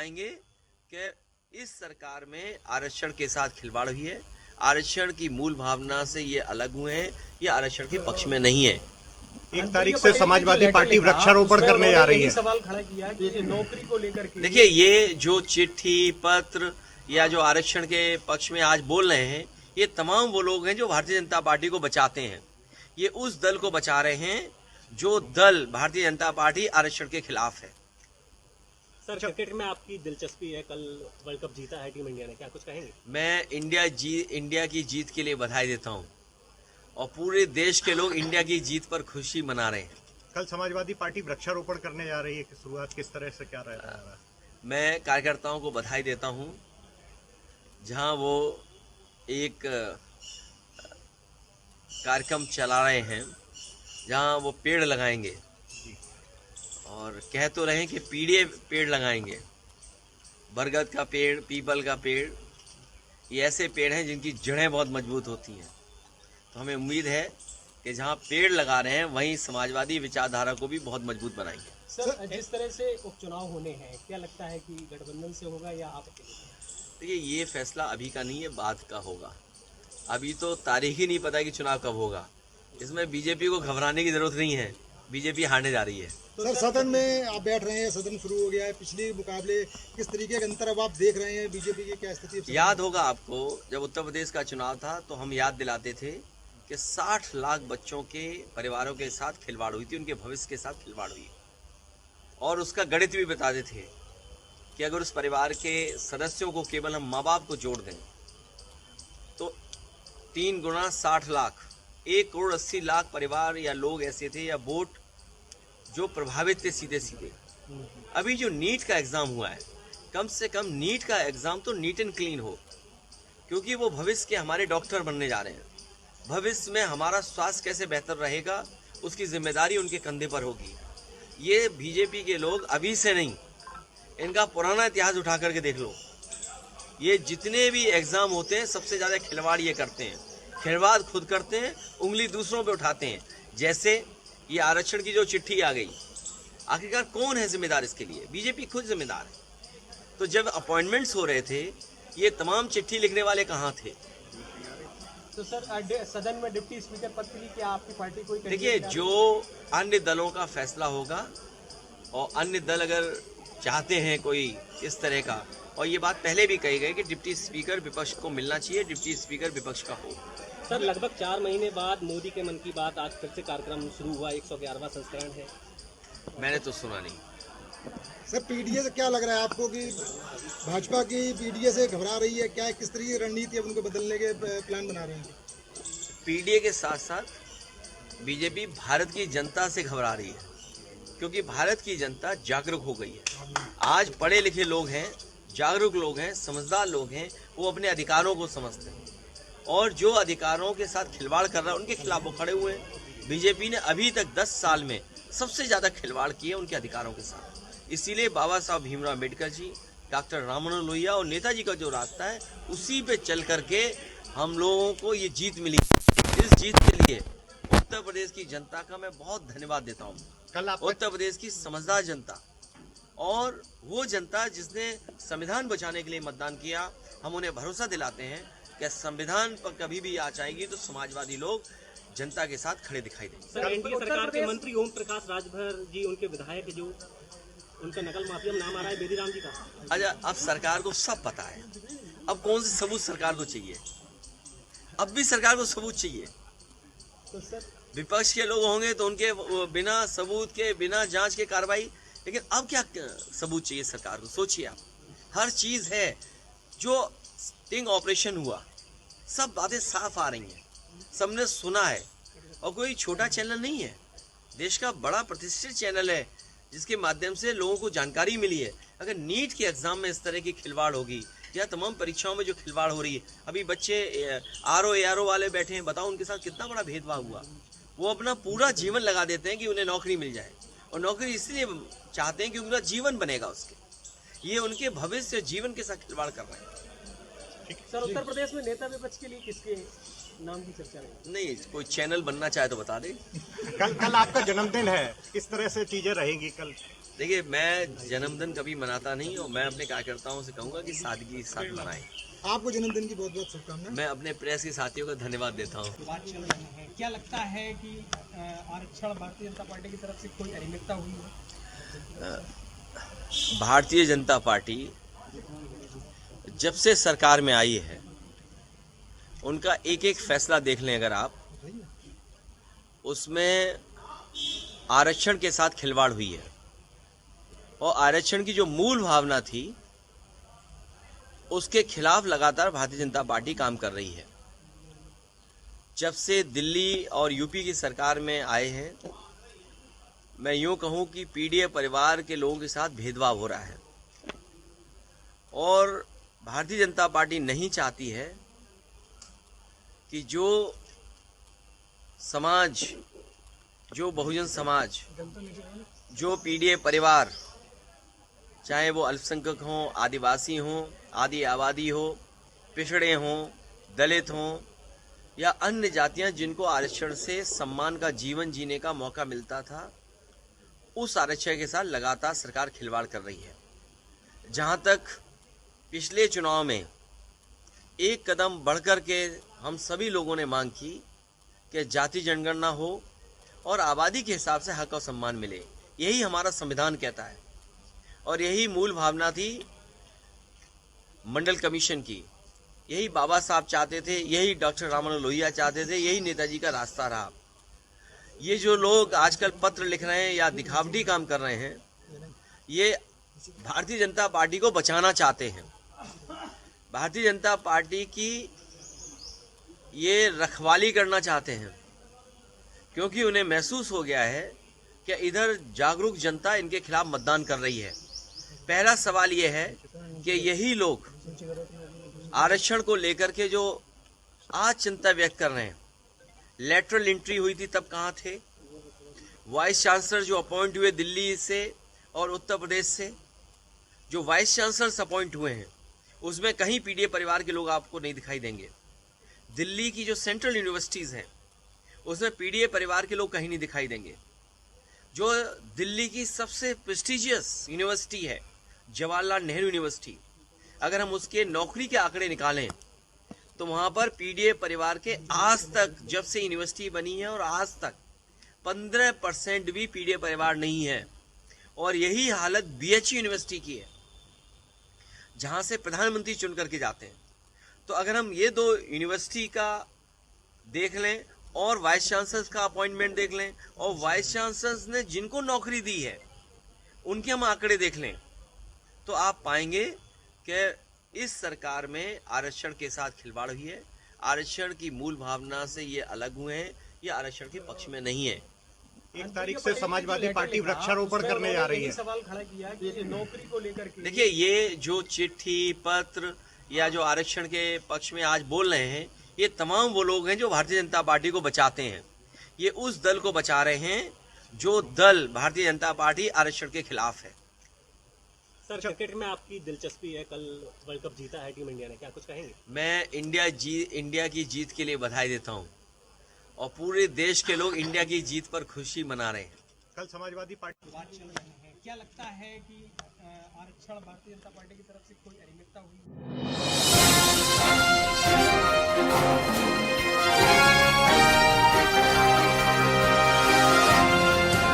पाएंगे कि इस सरकार में आरक्षण के साथ खिलवाड़ हुई है, आरक्षण की मूल भावना से ये अलग हुए हैं, ये आरक्षण के पक्ष में नहीं है। 1 तारीख से समाजवादी पार्टी वृक्षारोपण करने जा रही है। सवाल खड़ा किया कि नौकरी को लेकर के देखिए, ये जो चिट्ठी पत्र या जो आरक्षण के पक्ष में आज बोल रहे हैं, ये तमाम वो लोग हैं जो भारतीय जनता पार्टी को बचाते हैं। ये उस दल को बचा रहे हैं जो दल भारतीय जनता पार्टी आरक्षण के खिलाफ है। सर, क्रिकेट में आपकी दिलचस्पी है, कल वर्ल्ड कप जीता है टीम इंडिया ने, क्या कुछ कहेंगे? मैं इंडिया की जीत के लिए बधाई देता हूं और पूरे देश के लोग इंडिया की जीत पर खुशी मना रहे हैं। कल समाजवादी पार्टी वृक्षारोपण करने जा रही है, कि शुरुआत किस तरह से क्या रहेगा? मैं कार्यकर्ताओं को बधाई देता हूं, जहां वो एक कार्यक्रम चला रहे हैं जहां वो पेड़ लगाएंगे और कह तो रहे हैं कि पेड़ लगाएंगे। बरगद का पेड़, पीपल का पेड़, ये ऐसे पेड़ हैं जिनकी जड़ें बहुत मजबूत होती हैं। तो हमें उम्मीद है कि जहां पेड़ लगा रहे हैं वहीं समाजवादी विचारधारा को भी बहुत मजबूत बनाएंगे। सर, जिस तरह से उपचुनाव होने हैं, क्या लगता है कि गठबंधन से होगा या आप अकेले? देखिए, ये फैसला अभी का नहीं है, बाद का होगा। अभी तो तारीख ही नहीं पता कि चुनाव कब होगा। इसमें बीजेपी को घबराने की जरूरत नहीं है, बीजेपी हारने जा रही है। तो सर, सदन में आप बैठ रहे हैं, सदन शुरू हो गया है, पिछले मुकाबले किस तरीके के अंतर अब आप देख रहे हैं, बीजेपी की क्या स्थिति है? याद होगा आपको, जब उत्तर प्रदेश का चुनाव था तो हम याद दिलाते थे कि 60 लाख बच्चों के परिवारों के साथ खिलवाड़ हुई थी, उनके भविष्य के साथ खिलवाड़ हुई, और उसका गणित भी बताते थे कि अगर उस परिवार के सदस्यों को केवल हम माँ बाप को जोड़ दें तो 3 गुना 60 लाख, 1,80,00,000 परिवार या लोग ऐसे थे या वोट जो प्रभावित थे सीधे सीधे। अभी जो नीट का एग्जाम हुआ है, कम से कम नीट का एग्जाम तो नीट एंड क्लीन हो, क्योंकि वो भविष्य के हमारे डॉक्टर बनने जा रहे हैं। भविष्य में हमारा स्वास्थ्य कैसे बेहतर रहेगा, उसकी जिम्मेदारी उनके कंधे पर होगी। ये बीजेपी के लोग अभी से नहीं, इनका पुराना इतिहास उठा करके देख लो। ये जितने भी एग्जाम होते हैं, सबसे ज्यादा खिलवाड़ ये करते हैं, खिलवाड़ खुद करते हैं, उंगली दूसरों पे उठाते हैं। जैसे ये आरक्षण की जो चिट्ठी आ गई, आखिरकार कौन है जिम्मेदार इसके लिए? बीजेपी खुद जिम्मेदार है। तो जब अपॉइंटमेंट्स हो रहे थे, ये तमाम चिट्ठी लिखने वाले कहाँ थे? तो सर, सदन में डिप्टी स्पीकर पद के लिए क्या आपकी पार्टी कोई? देखिए, जो अन्य दलों का फैसला होगा, और अन्य दल अगर चाहते हैं कोई इस तरह का, और ये बात पहले भी कही गई कि डिप्टी स्पीकर विपक्ष को मिलना चाहिए, डिप्टी स्पीकर विपक्ष का हो। सर, लगभग 4 महीने बाद मोदी के मन की बात आज फिर से कार्यक्रम शुरू हुआ, 111वां संस्करण है। मैंने तो सुना नहीं। सर, पीडीए से क्या लग रहा है आपको कि भाजपा की पीडीए से घबरा रही है क्या? किस तरह की रणनीति अब उनको बदलने के प्लान बना रहे हैं? पीडीए के साथ साथ बीजेपी भारत की जनता से घबरा रही है, क्योंकि भारत की जनता जागरूक हो गई है। आज पढ़े लिखे लोग हैं, जागरूक लोग हैं, समझदार लोग हैं, वो अपने अधिकारों को समझते हैं, और जो अधिकारों के साथ खिलवाड़ कर रहा है उनके खिलाफ वो खड़े हुए हैं। बीजेपी ने अभी तक 10 साल में सबसे ज्यादा खिलवाड़ किए उनके अधिकारों के साथ। इसीलिए बाबा साहब भीमराव अम्बेडकर जी, डॉक्टर राममनोहन लोहिया और नेताजी का जो रास्ता है, उसी पे चल करके हम लोगों को ये जीत मिली। इस जीत के लिए उत्तर प्रदेश की जनता का मैं बहुत धन्यवाद देता हूँ। उत्तर प्रदेश की समझदार जनता, और वो जनता जिसने संविधान बचाने के लिए मतदान किया, हम उन्हें भरोसा दिलाते हैं कि संविधान पर कभी भी आँच आएगी तो समाजवादी लोग जनता के साथ खड़े दिखाई देंगे। सर, एनडीए सरकार के मंत्री ओम प्रकाश राजभर जी, उनके विधायक जो उनका नकल माफिया में नाम आ रहा है बेदीराम जी का। अच्छा, अब सरकार को सब पता है, अब कौन से सबूत सरकार को चाहिए? अब भी सरकार को सबूत चाहिए। तो सर, विपक्ष के लोग होंगे तो उनके बिना सबूत के, बिना जांच के कार्रवाई, लेकिन अब क्या सबूत चाहिए सरकार को? सोचिए आप, हर चीज है। जो स्टिंग ऑपरेशन हुआ, सब बातें साफ आ रही हैं, सबने सुना है, और कोई छोटा चैनल नहीं है, देश का बड़ा प्रतिष्ठित चैनल है, जिसके माध्यम से लोगों को जानकारी मिली है। अगर नीट के एग्जाम में इस तरह की खिलवाड़ होगी, या तमाम परीक्षाओं में जो खिलवाड़ हो रही है, अभी बच्चे आरओ वाले बैठे हैं, बताओ उनके साथ कितना बड़ा भेदभाव हुआ। वो अपना पूरा जीवन लगा देते हैं कि उन्हें नौकरी मिल जाए, और नौकरी इसलिए चाहते हैं कि उनका जीवन बनेगा उसके, ये उनके भविष्य जीवन के साथ खिलवाड़ कर रहे हैं। सर, उत्तर प्रदेश में नेता विपक्ष के लिए किसके नाम की चर्चा रही? नहीं, कोई चैनल बनना चाहे तो बता दे। कल आपका जन्मदिन है, किस तरह से चीजें रहेंगी कल? देखिए, मैं जन्मदिन कभी मनाता नहीं और मैं अपने कार्यकर्ताओं से कहूंगा कि सादगी के साथ मनाएं। आपको जन्मदिन की बहुत बहुत शुभकामनाएं। मैं अपने प्रेस के साथियों का धन्यवाद देता हूं। बात चल रही है, क्या लगता है कि आरक्षण भारतीय जनता पार्टी की तरफ से कोई अनियमितता हुई है? भारतीय जनता पार्टी जब से सरकार में आई है, उनका एक एक फैसला देख लें अगर आप, उसमें आरक्षण के साथ खिलवाड़ हुई है। और आरक्षण की जो मूल भावना थी, उसके खिलाफ लगातार भारतीय जनता पार्टी काम कर रही है। जब से दिल्ली और यूपी की सरकार में आए हैं, मैं यूं कहूं कि पीडीए परिवार के लोगों के साथ भेदभाव हो रहा है। और भारतीय जनता पार्टी नहीं चाहती है कि जो समाज, जो बहुजन समाज, जो पीडीए परिवार, चाहे वो अल्पसंख्यक हों, आदिवासी हों, आदि आबादी हो, पिछड़े हों, दलित हों या अन्य जातियां जिनको आरक्षण से सम्मान का जीवन जीने का मौका मिलता था, उस आरक्षण के साथ लगातार सरकार खिलवाड़ कर रही है। जहां तक पिछले चुनाव में एक कदम बढ़कर के हम सभी लोगों ने मांग की कि जाति जनगणना हो और आबादी के हिसाब से हक और सम्मान मिले, यही हमारा संविधान कहता है और यही मूल भावना थी मंडल कमीशन की। यही बाबा साहब चाहते थे, यही डॉक्टर राममनोहर लोहिया चाहते थे, यही नेताजी का रास्ता रहा। ये जो लोग आजकल पत्र लिख रहे हैं या दिखावटी काम कर रहे हैं, ये भारतीय जनता पार्टी को बचाना चाहते हैं। भारतीय जनता पार्टी की ये रखवाली करना चाहते हैं, क्योंकि उन्हें महसूस हो गया है कि इधर जागरूक जनता इनके खिलाफ मतदान कर रही है। पहला सवाल ये है कि यही लोग आरक्षण को लेकर के जो आज चिंता व्यक्त कर रहे हैं, लेटरल एंट्री हुई थी तब कहाँ थे? वाइस चांसलर जो अपॉइंट हुए दिल्ली से और उत्तर प्रदेश से, जो वाइस चांसलर्स अपॉइंट हुए हैं, उसमें कहीं पीडीए परिवार के लोग आपको नहीं दिखाई देंगे। दिल्ली की जो सेंट्रल यूनिवर्सिटीज़ हैं, उसमें पीडीए परिवार के लोग कहीं नहीं दिखाई देंगे। जो दिल्ली की सबसे प्रेस्टिजियस यूनिवर्सिटी है, जवाहरलाल नेहरू यूनिवर्सिटी, अगर हम उसके नौकरी के आंकड़े निकालें तो वहां पर पीडीए परिवार के आज तक, जब से यूनिवर्सिटी बनी है और आज तक 15% भी पीडीए परिवार नहीं है। और यही हालत बीएचयू यूनिवर्सिटी की है, जहां से प्रधानमंत्री चुन करके जाते हैं। तो अगर हम ये दो यूनिवर्सिटी का देख लें और वाइस चांसलर्स का अपॉइंटमेंट देख लें और वाइस चांसलर्स ने जिनको नौकरी दी है उनके हम आंकड़े देख लें, तो आप पाएंगे कि इस सरकार में आरक्षण के साथ खिलवाड़ हुई है। आरक्षण की मूल भावना से ये अलग हुए हैं, ये आरक्षण के पक्ष में नहीं है। 1 तारीख से समाजवादी पार्टी वृक्षारोपण करने जा रही है। सवाल खड़ा किया कि नौकरी को लेकर के, देखिए, ये जो चिट्ठी पत्र या जो आरक्षण के पक्ष में आज बोल रहे हैं, ये तमाम वो लोग हैं जो भारतीय जनता पार्टी को बचाते हैं। ये उस दल को बचा रहे हैं जो दल भारतीय जनता पार्टी आरक्षण के खिलाफ है। सर, क्रिकेट में आपकी दिलचस्पी है, कल वर्ल्ड कप जीता है टीम इंडिया ने, क्या कुछ कहेंगे? मैं इंडिया की जीत के लिए बधाई देता हूं और पूरे देश के लोग इंडिया की जीत पर खुशी मना रहे हैं। कल समाजवादी पार्टी बात चल रही है, क्या लगता है कि आरक्षण भारतीय जनता पार्टी की तरफ से कोई अनियमितता हुई है?